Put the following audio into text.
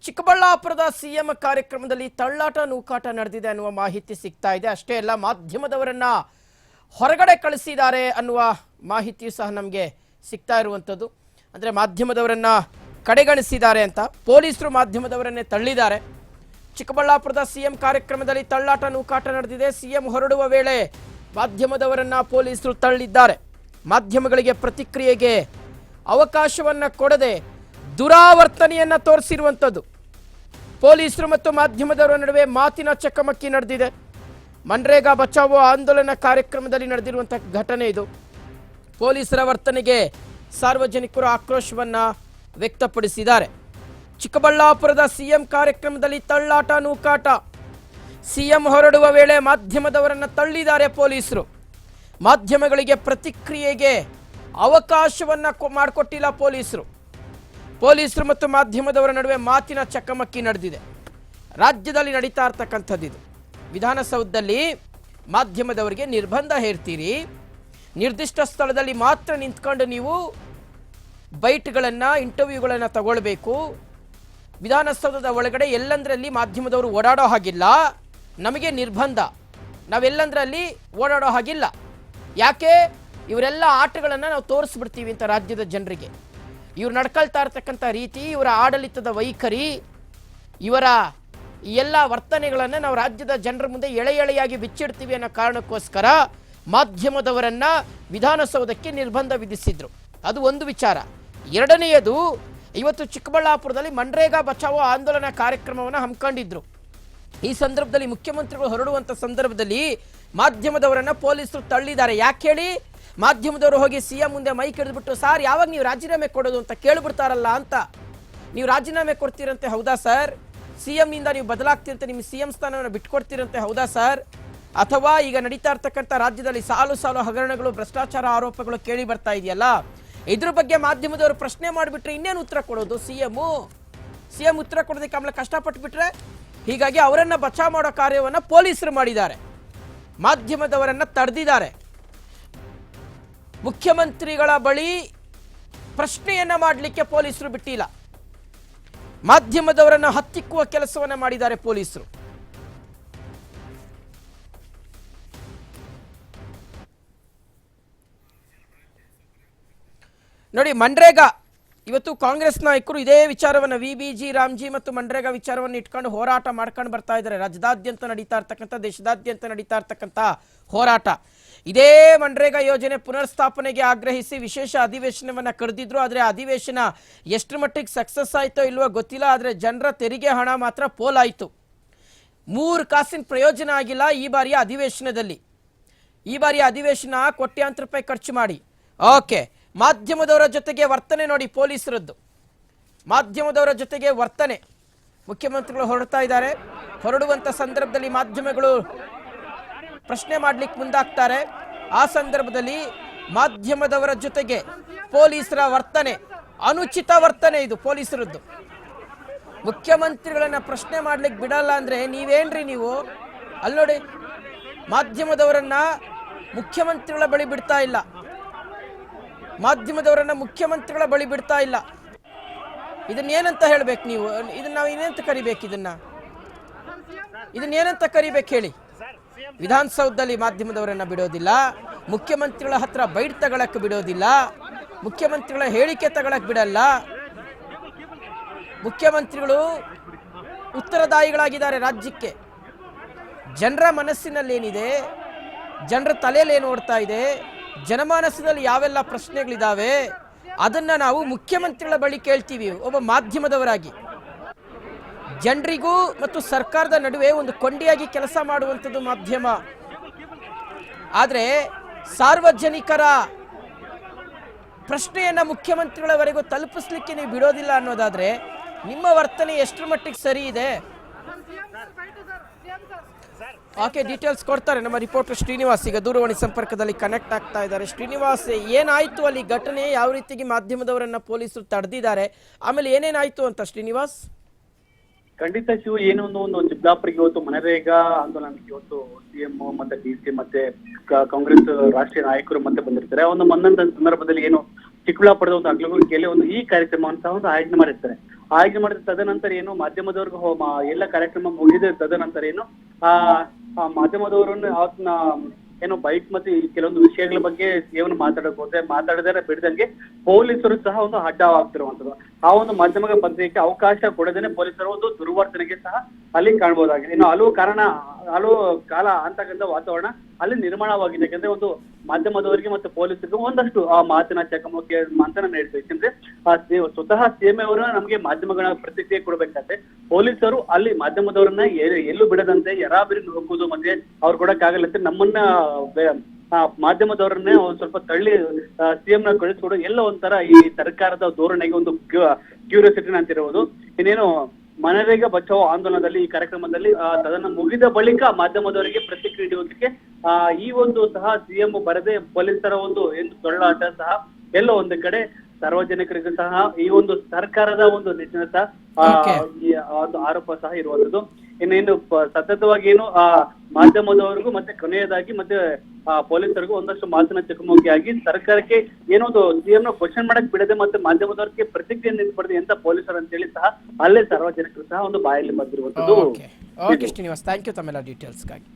ಚಿಕ್ಕಬಳ್ಳಾಪುರದ ಸಿಎಂ ಕಾರ್ಯಕ್ರಮದಲ್ಲಿ ತಳ್ಳಾಟ ನೂಕಾಟ ನಡೆದಿದೆ ಅನ್ನುವ ಮಾಹಿತಿ ಸಿಗ್ತಾ ಇದೆ. ಅಷ್ಟೇ ಅಲ್ಲ, ಮಾಧ್ಯಮದವರನ್ನ ಹೊರಗಡೆ ಕಳಿಸಿದ್ದಾರೆ ಅನ್ನುವ ಮಾಹಿತಿಯೂ ಸಹ ನಮಗೆ ಸಿಗ್ತಾ ಇರುವಂಥದ್ದು. ಅಂದರೆ ಮಾಧ್ಯಮದವರನ್ನ ಕಡೆಗಣಿಸಿದ್ದಾರೆ ಅಂತ ಪೊಲೀಸರು ಮಾಧ್ಯಮದವರನ್ನೇ ತಳ್ಳಿದ್ದಾರೆ. ಚಿಕ್ಕಬಳ್ಳಾಪುರದ ಸಿಎಂ ಕಾರ್ಯಕ್ರಮದಲ್ಲಿ ತಳ್ಳಾಟ ನೂಕಾಟ ನಡೆದಿದೆ. ಸಿಎಂ ಹೊರಡುವ ವೇಳೆ ಮಾಧ್ಯಮದವರನ್ನ ಪೊಲೀಸರು ತಳ್ಳಿದ್ದಾರೆ. ಮಾಧ್ಯಮಗಳಿಗೆ ಪ್ರತಿಕ್ರಿಯೆಗೆ ಅವಕಾಶವನ್ನ ಕೊಡದೆ ದುರಾವರ್ತನೆಯನ್ನ ತೋರಿಸಿರುವಂಥದ್ದು. ಪೊಲೀಸರು ಮತ್ತು ಮಾಧ್ಯಮದವರ ನಡುವೆ ಮಾತಿನ ಚಕಮಕಿ ನಡೆದಿದೆ. ಮನ್ರೇಗಾ ಬಚಾವೋ ಆಂದೋಲನ ಕಾರ್ಯಕ್ರಮದಲ್ಲಿ ನಡೆದಿರುವಂತಹ ಘಟನೆ ಇದು. ಪೊಲೀಸರ ವರ್ತನೆಗೆ ಸಾರ್ವಜನಿಕರು ಆಕ್ರೋಶವನ್ನ ವ್ಯಕ್ತಪಡಿಸಿದ್ದಾರೆ. ಚಿಕ್ಕಬಳ್ಳಾಪುರದ ಸಿಎಂ ಕಾರ್ಯಕ್ರಮದಲ್ಲಿ ತಳ್ಳಾಟ ನೂಕಾಟ. ಸಿಎಂ ಹೊರಡುವ ವೇಳೆ ಮಾಧ್ಯಮದವರನ್ನ ತಳ್ಳಿದ್ದಾರೆ ಪೊಲೀಸರು. ಮಾಧ್ಯಮಗಳಿಗೆ ಪ್ರತಿಕ್ರಿಯೆಗೆ ಅವಕಾಶವನ್ನ ಮಾಡಿಕೊಟ್ಟಿಲ್ಲ ಪೊಲೀಸರು. ಪೊಲೀಸರು ಮತ್ತು ಮಾಧ್ಯಮದವರ ನಡುವೆ ಮಾತಿನ ಚಕಮಕಿ ನಡೆದಿದೆ. ರಾಜ್ಯದಲ್ಲಿ ನಡೀತಾ ಇರ್ತಕ್ಕಂಥದ್ದು ಇದು. ವಿಧಾನಸೌಧದಲ್ಲಿ ಮಾಧ್ಯಮದವರಿಗೆ ನಿರ್ಬಂಧ ಹೇರ್ತೀರಿ, ನಿರ್ದಿಷ್ಟ ಸ್ಥಳದಲ್ಲಿ ಮಾತ್ರ ನಿಂತ್ಕೊಂಡು ನೀವು ಬೈಟ್ಗಳನ್ನು ಇಂಟರ್ವ್ಯೂಗಳನ್ನು ತಗೊಳ್ಬೇಕು. ವಿಧಾನಸೌಧದ ಒಳಗಡೆ ಎಲ್ಲಂದ್ರಲ್ಲಿ ಮಾಧ್ಯಮದವರು ಓಡಾಡೋ ಹಾಗಿಲ್ಲ, ನಮಗೆ ನಿರ್ಬಂಧ, ನಾವೆಲ್ಲಂದ್ರಲ್ಲಿ ಓಡಾಡೋ ಹಾಗಿಲ್ಲ. ಯಾಕೆ? ಇವರೆಲ್ಲ ಆಟಗಳನ್ನು ನಾವು ತೋರಿಸ್ಬಿಡ್ತೀವಿ ಅಂತ ರಾಜ್ಯದ ಜನರಿಗೆ. ಇವ್ರು ನಡ್ಕೊಳ್ತಾ ಇರ್ತಕ್ಕಂಥ ರೀತಿ, ಇವರ ಆಡಳಿತದ ವೈಖರಿ, ಇವರ ಎಲ್ಲ ವರ್ತನೆಗಳನ್ನು ನಾವು ರಾಜ್ಯದ ಜನರ ಮುಂದೆ ಎಳೆಯಾಗಿ ಬಿಚ್ಚಿಡ್ತೀವಿ ಅನ್ನೋ ಕಾರಣಕ್ಕೋಸ್ಕರ ಮಾಧ್ಯಮದವರನ್ನ ವಿಧಾನಸೌಧಕ್ಕೆ ನಿರ್ಬಂಧ ವಿಧಿಸಿದ್ರು. ಅದು ಒಂದು ವಿಚಾರ. ಎರಡನೆಯದು, ಇವತ್ತು ಚಿಕ್ಕಬಳ್ಳಾಪುರದಲ್ಲಿ ಮನ್ರೇಗಾ ಬಚಾವೋ ಆಂದೋಲನ ಕಾರ್ಯಕ್ರಮವನ್ನು ಹಮ್ಮಿಕೊಂಡಿದ್ರು. ಈ ಸಂದರ್ಭದಲ್ಲಿ ಮುಖ್ಯಮಂತ್ರಿಗಳು ಹೊರಡುವಂಥ ಸಂದರ್ಭದಲ್ಲಿ ಮಾಧ್ಯಮದವರನ್ನ ಪೊಲೀಸರು ತಳ್ಳಿದ್ದಾರೆ. ಯಾಕೆ ಹೇಳಿ? ಮಾಧ್ಯಮದವರು ಹೋಗಿ ಸಿಎಂ ಮುಂದೆ ಮೈಕ್ ಹಿಡಿದ್ಬಿಟ್ಟು, ಸರ್ ಯಾವಾಗ ನೀವು ರಾಜೀನಾಮೆ ಕೊಡೋದು ಅಂತ ಕೇಳಿಬಿಡ್ತಾರಲ್ಲ ಅಂತ. ನೀವು ರಾಜೀನಾಮೆ ಕೊಡ್ತೀರಂತೆ, ಹೌದಾ ಸರ್? ಸಿಎಂನಿಂದ ನೀವು ಬದಲಾಗ್ತೀರಂತೆ, ನಿಮ್ಮ ಸಿಎಂ ಸ್ಥಾನವನ್ನು ಬಿಟ್ಕೊಡ್ತೀರಂತೆ, ಹೌದಾ ಸರ್? ಅಥವಾ ಈಗ ನಡೀತಾ ಇರ್ತಕ್ಕಂಥ ರಾಜ್ಯದಲ್ಲಿ ಸಾಲು ಸಾಲು ಹಗರಣಗಳು, ಭ್ರಷ್ಟಾಚಾರ ಆರೋಪಗಳು ಕೇಳಿ ಬರ್ತಾ ಇದೆಯಲ್ಲ, ಇದ್ರ ಬಗ್ಗೆ ಮಾಧ್ಯಮದವರು ಪ್ರಶ್ನೆ ಮಾಡಿಬಿಟ್ರೆ ಇನ್ನೇನು ಉತ್ತರ ಕೊಡೋದು? ಸಿಎಂ ಉತ್ತರ ಕೊಡೋದಕ್ಕೆ ಆಮೇಲೆ ಕಷ್ಟಪಟ್ಟುಬಿಟ್ರೆ. ಹೀಗಾಗಿ ಅವರನ್ನ ಬಚಾವ್ ಮಾಡೋ ಕಾರ್ಯವನ್ನು ಪೊಲೀಸರು ಮಾಡಿದ್ದಾರೆ, ಮಾಧ್ಯಮದವರನ್ನ ತಡೆದಿದ್ದಾರೆ. ಮುಖ್ಯಮಂತ್ರಿಗಳ ಬಳಿ ಪ್ರಶ್ನೆಯನ್ನ ಮಾಡಲಿಕ್ಕೆ ಪೊಲೀಸರು ಬಿಟ್ಟಿಲ್ಲ. ಮಾಧ್ಯಮದವರನ್ನು ಹತ್ತಿಕ್ಕುವ ಕೆಲಸವನ್ನ ಮಾಡಿದ್ದಾರೆ ಪೊಲೀಸರು. ನೋಡಿ, ಮನ್ರೇಗಾ ಇವತ್ತು ಕಾಂಗ್ರೆಸ್ ನಾಯಕರು ಇದೇ ವಿಚಾರವನ್ನು ವಿಬಿಜಿ ರಾಮ್ಜಿ ಮತ್ತು ಮನ್ರೇಗಾ ವಿಚಾರವನ್ನು ಇಟ್ಕೊಂಡು ಹೋರಾಟ ಮಾಡ್ಕೊಂಡು ಬರ್ತಾ ಇದ್ದಾರೆ. ರಾಜ್ಯದಾದ್ಯಂತ ನಡೀತಾ ಇರ್ತಕ್ಕಂಥ, ದೇಶದಾದ್ಯಂತ ನಡೀತಾ ಇರ್ತಕ್ಕಂಥ ಹೋರಾಟ. ಇದೇ ಮನ್ರೇಗಾ ಯೋಜನೆ ಪುನರ್ಸ್ಥಾಪನೆಗೆ ಆಗ್ರಹಿಸಿ ವಿಶೇಷ ಅಧಿವೇಶನವನ್ನು ಕರೆದಿದ್ರು. ಆದರೆ ಅಧಿವೇಶನ ಎಷ್ಟು ಮಟ್ಟಿಗೆ ಸಕ್ಸಸ್ ಆಯಿತೋ ಇಲ್ವೋ ಗೊತ್ತಿಲ್ಲ. ಆದರೆ ಜನರ ತೆರಿಗೆ ಹಣ ಮಾತ್ರ ಪೋಲಾಯಿತು. 3 ಕಾಸಿನ ಪ್ರಯೋಜನ ಆಗಿಲ್ಲ ಈ ಬಾರಿಯ ಅಧಿವೇಶನದಲ್ಲಿ. ಈ ಬಾರಿಯ ಅಧಿವೇಶನ ಕೋಟ್ಯಾಂತರ ರೂಪಾಯಿ ಖರ್ಚು ಮಾಡಿ. ಓಕೆ, ಮಾಧ್ಯಮದವರ ಜೊತೆಗೆ ವರ್ತನೆ ನೋಡಿ ಪೊಲೀಸರದ್ದು. ಮಾಧ್ಯಮದವರ ಜೊತೆಗೆ ವರ್ತನೆ. ಮುಖ್ಯಮಂತ್ರಿಗಳು ಹೊರಡ್ತಾ ಇದ್ದಾರೆ. ಹೊರಡುವಂಥ ಸಂದರ್ಭದಲ್ಲಿ ಮಾಧ್ಯಮಗಳು ಪ್ರಶ್ನೆ ಮಾಡ್ಲಿಕ್ಕೆ ಮುಂದಾಗ್ತಾರೆ. ಆ ಸಂದರ್ಭದಲ್ಲಿ ಮಾಧ್ಯಮದವರ ಜೊತೆಗೆ ಪೊಲೀಸರ ವರ್ತನೆ, ಅನುಚಿತ ವರ್ತನೆ ಇದು ಪೊಲೀಸರದ್ದು. ಮುಖ್ಯಮಂತ್ರಿಗಳನ್ನ ಪ್ರಶ್ನೆ ಮಾಡ್ಲಿಕ್ಕೆ ಬಿಡಲ್ಲ ಅಂದ್ರೆ ನೀವೇನ್ರಿ ನೀವು? ಅಲ್ಲಿ ನೋಡಿ, ಮಾಧ್ಯಮದವರನ್ನ ಮುಖ್ಯಮಂತ್ರಿಗಳ ಬಳಿ ಬಿಡ್ತಾ ಇಲ್ಲ. ಮಾಧ್ಯಮದವರನ್ನ ಮುಖ್ಯಮಂತ್ರಿಗಳ ಬಳಿ ಬಿಡ್ತಾ ಇಲ್ಲ. ಇದನ್ನೇನಂತ ಹೇಳ್ಬೇಕು ನೀವು? ಇದನ್ನ ನಾವು ಏನಂತ ಕರಿಬೇಕು? ಇದನ್ನೇನಂತ ಕರಿಬೇಕು ಹೇಳಿ? ವಿಧಾನಸೌಧದಲ್ಲಿ ಮಾಧ್ಯಮದವರನ್ನ ಬಿಡೋದಿಲ್ಲ, ಮುಖ್ಯಮಂತ್ರಿಗಳ ಹತ್ರ ಬೈಟ್ ತಗೊಳಕ್ಕೆ ಬಿಡೋದಿಲ್ಲ, ಮುಖ್ಯಮಂತ್ರಿಗಳ ಹೇಳಿಕೆ ತಗೊಳಕ್ ಬಿಡಲ್ಲ. ಮುಖ್ಯಮಂತ್ರಿಗಳು ಉತ್ತರದಾಯಿಗಳಾಗಿದ್ದಾರೆ ರಾಜ್ಯಕ್ಕೆ. ಜನರ ಮನಸ್ಸಿನಲ್ಲಿ ಏನಿದೆ, ಜನರ ತಲೆಯಲ್ಲಿ ಏನು ಓಡ್ತಾ ಇದೆ, ಜನಮಾನಸದಲ್ಲಿ ಯಾವೆಲ್ಲ ಪ್ರಶ್ನೆಗಳಿದಾವೆ, ಅದನ್ನ ನಾವು ಮುಖ್ಯಮಂತ್ರಿಗಳ ಬಳಿ ಕೇಳ್ತೀವಿ ಒಬ್ಬ ಮಾಧ್ಯಮದವರಾಗಿ. ಜನರಿಗೂ ಮತ್ತು ಸರ್ಕಾರದ ನಡುವೆ ಒಂದು ಕೊಂಡಿಯಾಗಿ ಕೆಲಸ ಮಾಡುವಂಥದ್ದು ಮಾಧ್ಯಮ. ಆದರೆ ಸಾರ್ವಜನಿಕರ ಪ್ರಶ್ನೆಯನ್ನ ಮುಖ್ಯಮಂತ್ರಿಗಳವರೆಗೂ ತಲುಪಿಸ್ಲಿಕ್ಕೆ ನೀವು ಬಿಡೋದಿಲ್ಲ ಅನ್ನೋದಾದ್ರೆ ನಿಮ್ಮ ವರ್ತನೆ ಎಷ್ಟರ ಮಟ್ಟಿಗೆ ಸರಿ ಇದೆ? ಓಕೆ, ಡೀಟೇಲ್ಸ್ ಕೊಡ್ತಾರೆ ನಮ್ಮ ರಿಪೋರ್ಟರ್ ಶ್ರೀನಿವಾಸ್. ಈಗ ದೂರವಾಣಿ ಸಂಪರ್ಕದಲ್ಲಿ ಕನೆಕ್ಟ್ ಆಗ್ತಾ ಇದ್ದಾರೆ. ಶ್ರೀನಿವಾಸ್, ಏನಾಯ್ತು ಅಲ್ಲಿ ಘಟನೆ? ಯಾವ ರೀತಿಗೆ ಮಾಧ್ಯಮದವರನ್ನ ಪೊಲೀಸರು ತಡೆದಿದ್ದಾರೆ? ಆಮೇಲೆ ಏನೇನಾಯ್ತು ಅಂತ ಶ್ರೀನಿವಾಸ್? ಖಂಡಿತ ಶಿವ, ಒಂದು ಚಿಕ್ಕಬಳ್ಳಾಪುರಿಗೆ ಇವತ್ತು ಮನರೇಗಾ ಆಂದೋಲನಕ್ಕೆ ಇವತ್ತು ಸಿಎಂ ಮತ್ತೆ ಡಿಸಿ ಮತ್ತೆ ಕಾಂಗ್ರೆಸ್ ರಾಷ್ಟ್ರೀಯ ನಾಯಕರು ಮತ್ತೆ ಬಂದಿರ್ತಾರೆ. ಒಂದು ಸಂದರ್ಭದಲ್ಲಿ ಏನು ಚಿಕ್ಕಬಳ್ಳಾಪುರದ ಒಂದು ಅಗ್ಲಗುರಿಕೆಯಲ್ಲಿ ಈ ಕಾರ್ಯಕ್ರಮವನ್ನು ಆಯೋಜನೆ ಮಾಡಿರ್ತಾರೆ. ಆಯ್ಕೆ ಮಾಡಿದ ತದನಂತರ ಏನು ಮಾಧ್ಯಮದವ್ರಿಗೆ ಎಲ್ಲ ಕಾರ್ಯಕ್ರಮ ಮುಗಿದ ತದನಂತರ ಏನು ಆ ಮಾಧ್ಯಮದವರನ್ನು ಅವತ್ನ ಏನು ಬೈಕ್ ಮತ್ತೆ ಈ ಕೆಲವೊಂದು ವಿಷಯಗಳ ಬಗ್ಗೆ ಏನು ಮಾತಾಡದೇ ಬಿಡದಂಗೆ ಪೊಲೀಸರು ಸಹ ಒಂದು ಅಡ್ಡವಾಗ್ತಿರುವಂತದ್ದು. ಆ ಒಂದು ಮಾಧ್ಯಮ ಪತ್ರಿಕೆಗೆ ಅವಕಾಶ ಕೊಡದೇನೆ ಪೊಲೀಸರ ಒಂದು ದುರ್ವರ್ತನೆಗೆ ಸಹ ಅಲ್ಲಿ ಕಾಣಬಹುದಾಗಿದೆ. ಇನ್ನು ಹಲವು ಕಾಲ ಅಂತಕ್ಕಂಥ ವಾತಾವರಣ ಅಲ್ಲಿ ನಿರ್ಮಾಣವಾಗಿದೆ. ಯಾಕಂದ್ರೆ ಒಂದು ಮಾಧ್ಯಮದವರಿಗೆ ಮತ್ತೆ ಪೊಲೀಸರಿಗೂ ಒಂದಷ್ಟು ಆ ಮಾತಿನ ಚಕಮಕಿ ಮಂಥನ ನಡೀತು. ಯಾಕಂದ್ರೆ ಸ್ವತಃ ಸಿಎಂ ಅವರು ನಮ್ಗೆ ಮಾಧ್ಯಮಗಳ ಪ್ರತಿಕ್ರಿಯೆ ಕೊಡ್ಬೇಕಾದ್ರೆ ಪೊಲೀಸರು ಅಲ್ಲಿ ಮಾಧ್ಯಮದವರನ್ನ ಎಲ್ಲೂ ಬಿಡದಂತೆ ಯರಾಬಿರಿ ನುಗ್ಗುದು ಮತ್ತೆ ಅವ್ರು ಕೊಡಕ್ಕಾಗಲ್ಲ ಅಂತ ನಮ್ಮನ್ನ ಮಾಧ್ಯಮದವರನ್ನೇ ಒಂದ್ ಸ್ವಲ್ಪ ತಳ್ಳಿ ಸಿಎಂ ನ ಕಳಿಸ್ಕೊಡು ಎಲ್ಲ ಒಂಥರ ಈ ಸರ್ಕಾರದ ಧೋರಣೆಗೆ ಒಂದು ಕ್ಯೂರಿಯಾಸಿಟಿ ಅಂತಿರುವುದು. ಇನ್ನೇನು ಮನರೇಗಾ ಬಚಾವೋ ಆಂದೋಲನದಲ್ಲಿ ಈ ಕಾರ್ಯಕ್ರಮದಲ್ಲಿ ಅದನ್ನ ಮುಗಿದ ಬಳಿಕ ಮಾಧ್ಯಮದವರಿಗೆ ಪ್ರತಿಕ್ರಿಯೆ ನೀಡುವುದಕ್ಕೆ ಈ ಒಂದು ಸಹ ಸಿಎಂ ಬರದೆ ಪೊಲೀಸರ ಒಂದು ಏನು ತೊಳ್ಳಾಟ ಸಹ ಎಲ್ಲ ಒಂದು ಕಡೆ ಸಾರ್ವಜನಿಕರಿಗೂ ಸಹ ಈ ಒಂದು ಸರ್ಕಾರದ ಒಂದು ನಿಟ್ಟಿನ ಸಹ ಒಂದು ಆರೋಪ ಸಹ ಇರುವಂತದ್ದು. ಇನ್ನೇನು ಸತತವಾಗಿ ಏನು ಮಾಧ್ಯಮದವರಿಗೂ ಮತ್ತೆ ಕೊನೆಯದಾಗಿ ಮತ್ತೆ ಪೊಲೀಸರಿಗೂ ಒಂದಷ್ಟು ಮಾತಿನ ಚಕಮಕಿ ಆಗಿ ಸರ್ಕಾರಕ್ಕೆ ಏನೋ ಒಂದು ಸಿಎಂ ಕ್ವಶನ್ ಮಾಡಕ್ ಬಿಡದೆ ಮತ್ತೆ ಮಾಧ್ಯಮದವರಿಗೆ ಪ್ರತಿಕ್ರಿಯೆ ನೀಡಬಾರದು ಎಂತ ಪೊಲೀಸರು ಅಂತೇಳಿ ಸಹ ಅಲ್ಲೇ ಸಾರ್ವಜನಿಕರು ಸಹ ಒಂದು ಬಾಯಲ್ಲಿ ಬಂದಿರುವಂತದ್ದು. ಓಕೆ ಶ್ರೀನಿವಾಸ್, ಥ್ಯಾಂಕ್ ಯು ತಮ್ಮೆಲ್ಲ ಡೀಟೇಲ್ಸ್ಗಾಗಿ.